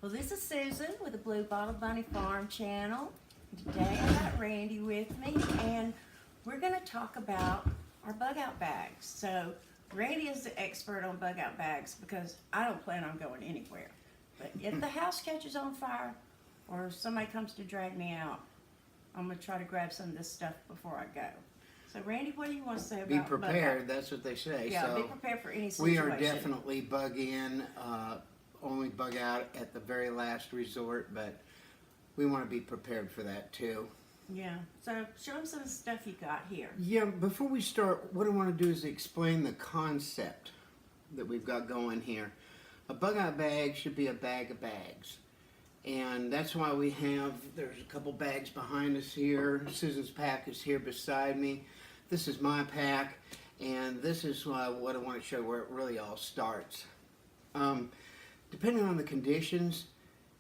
Well, this is Susan with the Blue Bottle Bunny Farm channel. Today I got Randy with me, and we're going to talk about our bug out bags. So Randy is the expert on bug out bags because I don't plan on going anywhere. But if the house catches on fire or somebody comes to drag me out, I'm going to try to grab some of this stuff before I go. So Randy, what do you want to say about Be bug prepared, out? that's what they say. Yeah, so be prepared for any we situation. are definitely bug in, only bug out at the very last resort, but we want to be prepared for that too. Yeah, so show them some of the stuff you got here. Yeah, before we start, what I want to do is explain the concept that we've got going here. A bug out bag should be a bag of bags. And that's why there's a couple bags behind us here. Susan's pack is here beside me. This is my pack, and this is what I want to show where it really all starts. Depending on the conditions,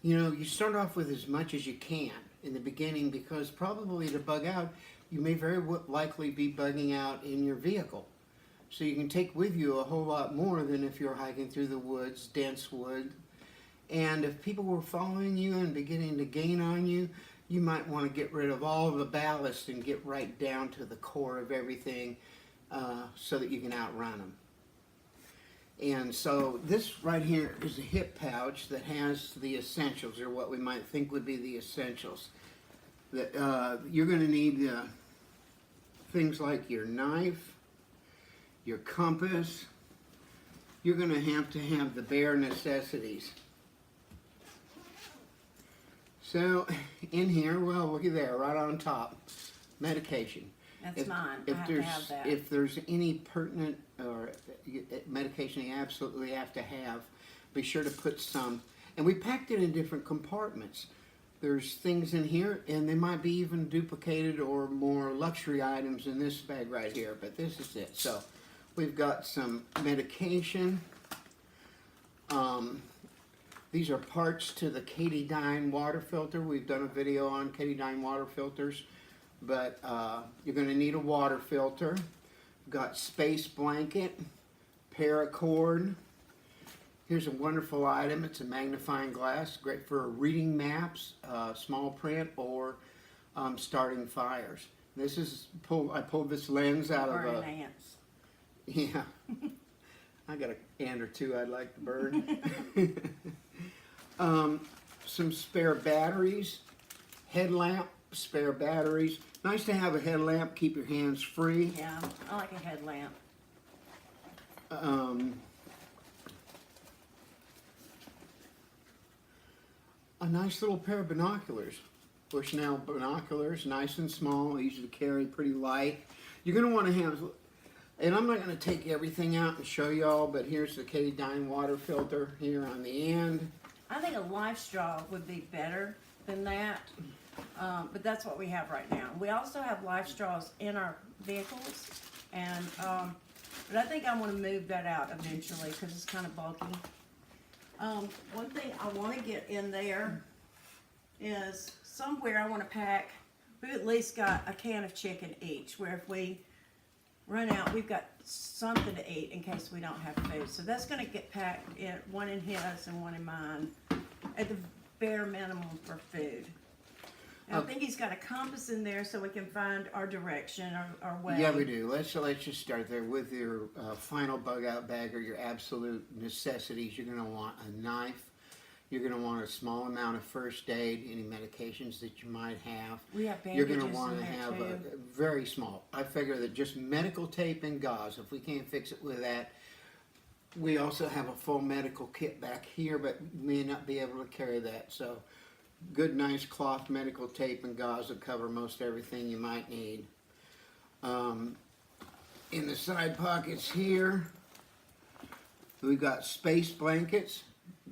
you start off with as much as you can in the beginning, because probably to bug out, you may very likely be bugging out in your vehicle. So you can take with you a whole lot more than if you're hiking through the woods, dense wood. And if people were following you and beginning to gain on you, you might want to get rid of all of the ballast and get right down to the core of everything so that you can outrun them. And so this right here is a hip pouch that has the essentials, or what we might think would be the essentials. That you're going to need things like your knife, your compass. You're going to have the bare necessities. So in here, well, looky there, right on top, medication. That's mine. I have to have that. If there's any pertinent or medication you absolutely have to have, be sure to put some. And we packed it in different compartments. There's things in here, and they might be even duplicated or more luxury items in this bag right here, but this is it. So we've got some medication. These are parts to the Katadyn water filter. We've done a video on Katadyn water filters, but you're going to need a water filter. We've got space blanket, paracord. Here's a wonderful item. It's a magnifying glass, great for reading maps, small print, or starting fires. This is I pulled this lens out of a ants. Yeah. I got an ant or two I'd like to burn. Some spare batteries, headlamp, spare batteries. Nice to have a headlamp, keep your hands free. Yeah, I like a headlamp. A nice little pair of binoculars. Bushnell binoculars, nice and small, easy to carry, pretty light. You're going to want to have, and I'm not going to take everything out and show y'all, but here's the Katadyn water filter here on the end. I think a life straw would be better than that, but that's what we have right now. We also have life straws in our vehicles, and but I think I want to move that out eventually because it's kind of bulky. One thing I want to get in there is somewhere I want to pack, we've at least got a can of chicken each, where if we run out, we've got something to eat in case we don't have food. So that's going to get packed in, one in his and one in mine, at the bare minimum for food. And I think he's got a compass in there so we can find our direction, our way. Yeah, we do. Let's just start there with your final bug out bag, or your absolute necessities. You're going to want a knife. You're going to want a small amount of first aid, any medications that you might have. We have You're bandages going to want in to there have too. a very small. I figure that just medical tape and gauze, if we can't fix it with that. We also have a full medical kit back here, but may not be able to carry that. So good, nice cloth medical tape and gauze will cover most everything you might need. In the side pockets here, we've got space blankets,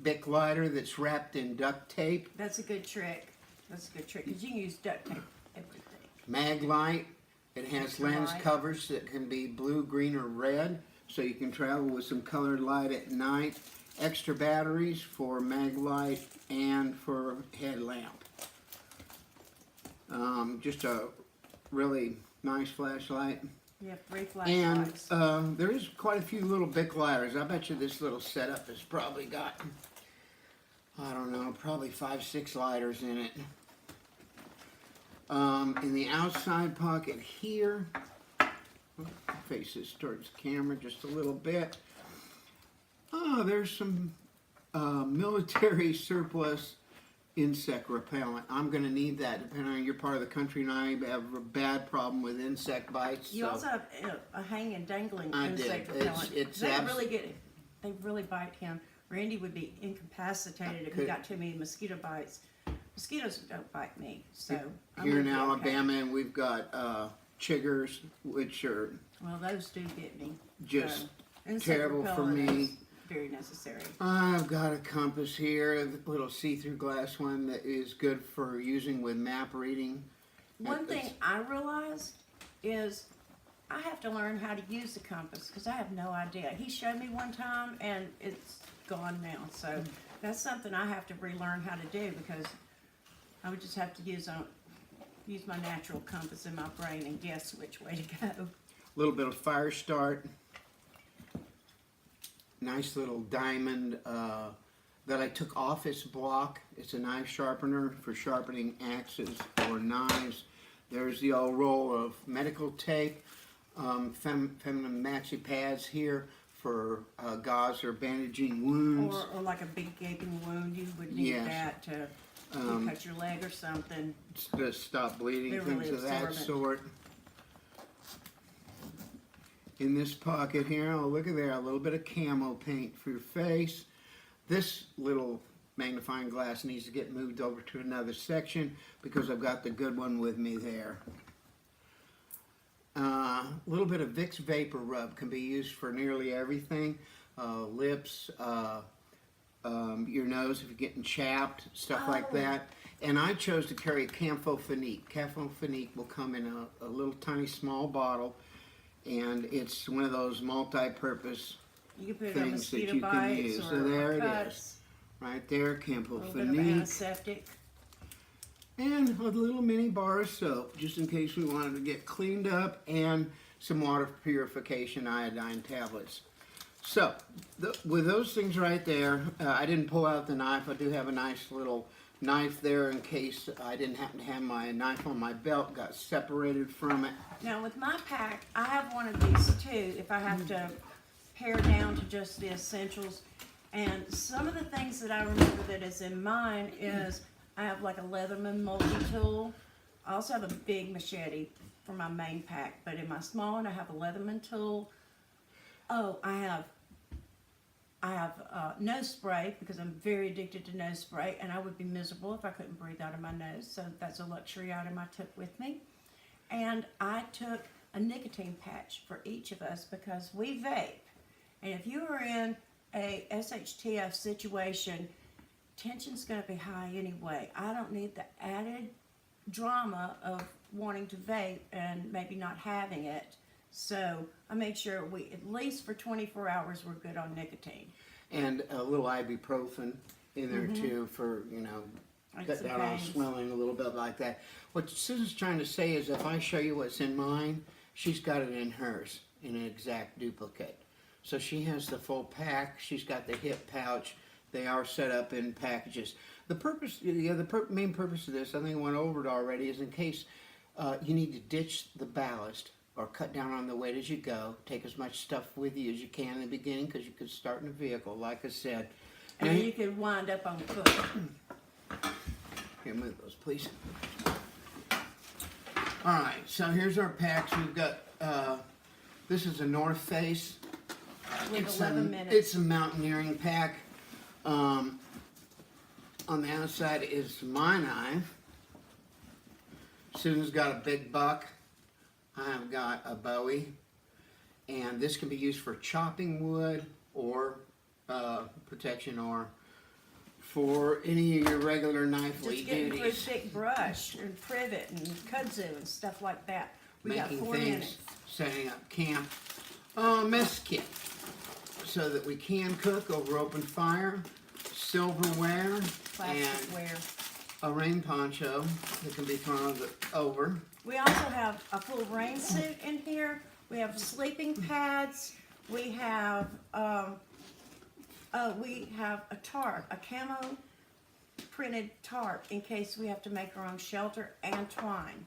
Bic lighter that's wrapped in duct tape, That's a good trick. That's a good trick because you can use duct tape everything. mag light. It has Extra lens light. covers that can be blue, green, or red, so you can travel with some colored light at night. Extra batteries for mag light and for headlamp. Just a really nice flashlight. You have 3 And flashlights. there is quite a few little Bic lighters. I bet you this little setup has probably got I don't know, probably 5-6 lighters in it. In the outside pocket here, face this towards the camera just a little bit. Oh, there's some military surplus insect repellent. I'm going to need that depending on your part of the country, and I have a bad problem with insect bites. You so also have a hanging, dangling I insect did. repellent. It's They really bite him. Randy would be incapacitated if he got too many mosquito bites. Mosquitoes don't bite me, so I'm here in gonna be Alabama, and we've got chiggers, which are okay. Well, those do get me. just So, insect terrible for repellent me. is very necessary. I've got a compass here, a little see-through glass one that is good for using with map reading. One It's- thing I realized is I have to learn how to use the compass because I have no idea. He showed me one time and it's gone now. So that's something I have to relearn how to do because I would just have to use my natural compass in my brain and guess which way to go. A little bit of fire start. Nice little diamond that I took off its block. It's a knife sharpener for sharpening axes or knives. There's the old roll of medical tape. Feminine maxi pads here for gauze or bandaging wounds. Or like a big gaping wound, you would need Yes. that to you cut your leg or something. To stop bleeding, They're things really of that absorbent. sort. In this pocket here, oh look at there, a little bit of camo paint for your face. This little magnifying glass needs to get moved over to another section because I've got the good one with me there. A little bit of Vicks Vapor Rub can be used for nearly everything. Lips, your nose if you're getting chapped, stuff like Oh. that. And I chose to carry Campho-Phenique. Campho-Phenique will come in a little tiny small bottle, and it's one of those multi-purpose You can put it on things that mosquito you can bites use. or So there it cuts. is. Right there, A little bit of Campho-Phenique. antiseptic. And a little mini bar of soap, just in case we wanted to get cleaned up, and some water purification iodine tablets. So, with those things right there, I didn't pull out the knife. I do have a nice little knife there in case I didn't happen to have my knife on my belt, got separated from it. Now with my pack, I have one of these too, if I have to pare down to just the essentials. And some of the things that I remember that is in mine is I have like a Leatherman multi-tool. I also have a big machete for my main pack, but in my small one I have a Leatherman tool. Oh, I have nose spray because I'm very addicted to nose spray, and I would be miserable if I couldn't breathe out of my nose. So that's a luxury item I took with me. And I took a nicotine patch for each of us because we vape. And if you are in a SHTF situation, tension's going to be high anyway. I don't need the added drama of wanting to vape and maybe not having it. So I make sure we, at least for 24 hours, we're good on nicotine. And a little ibuprofen in there too for, Like cut some down on pains. swelling a little bit like that. What Susan's trying to say is if I show you what's in mine, she's got it in hers in an exact duplicate. So she has the full pack. She's got the hip pouch. They are set up in packages. The purpose, main purpose of this, I think I went over it already, is in case you need to ditch the ballast or cut down on the weight as you go. Take as much stuff with you as you can in the beginning because you could start in a vehicle, like I said. And Now, then you can wind up on foot. Here, move those, please. All right, so here's our packs. We've got, this is a North Face. With 11 minutes. It's a mountaineering pack. On the outside is my knife. Susan's got a big buck. I've got a Bowie. And this can be used for chopping wood or protection or for any of your regular knifely Just getting through duties. thick brush and privet and kudzu and stuff like that. We got Making 4 things, minutes. setting up camp. Mess kit, so that we can cook over open fire. Silverware and Plasticware. a rain poncho that can be thrown over. We also have a full rain suit in here. We have sleeping pads. We have a tarp, a camo printed tarp in case we have to make our own shelter, and twine.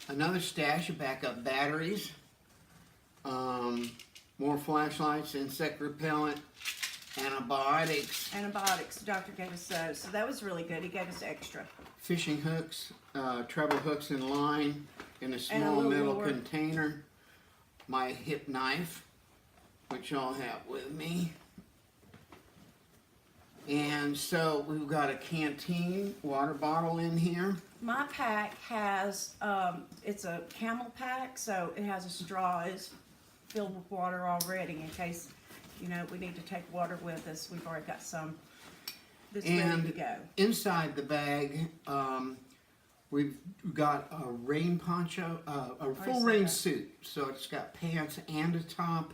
Another stash of backup batteries, more flashlights, insect repellent, antibiotics, Doctor gave us those, so that was really good. He gave us extra. fishing hooks, treble hooks and line in a And a small little metal lure. container, my hip knife, which I'll have with me. And so we've got a canteen water bottle in here. My pack has, it's a camel pack, so it has a straw. It's filled with water already in case, you know, we need to take water with us. We've already got some that's ready to And go. inside the bag, we've got a rain poncho, a full saw rain that. suit. So it's got pants and a top.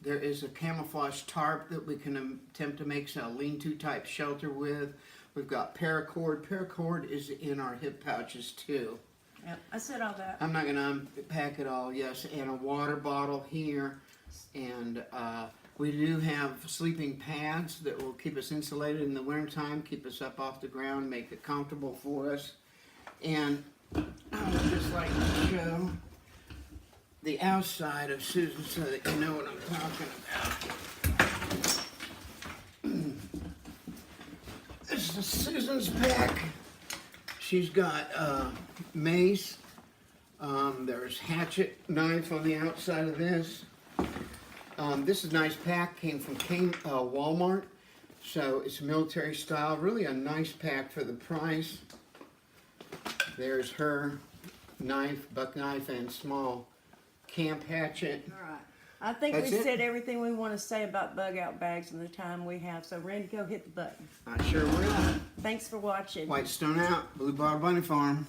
There is a camouflage tarp that we can attempt to make a lean-to type shelter with. We've got paracord. Paracord is in our hip pouches too. Yep, I said all that. I'm not gonna unpack it all, yes, and a water bottle here. And we do have sleeping pads that will keep us insulated in the wintertime, keep us up off the ground, make it comfortable for us. And I would just like to show the outside of Susan so that you know what I'm talking about. This is Susan's pack. She's got mace. There's hatchet knife on the outside of this. This is a nice pack, came from Walmart. So it's military style, really a nice pack for the price. There's her knife, buck knife, and small camp hatchet. All right. I think That's we it? said everything we want to say about bug out bags in the time we have. So Randy, go hit the button. I sure will. Thanks for watching. Whitestone out, Blue Bottle Bunny Farm.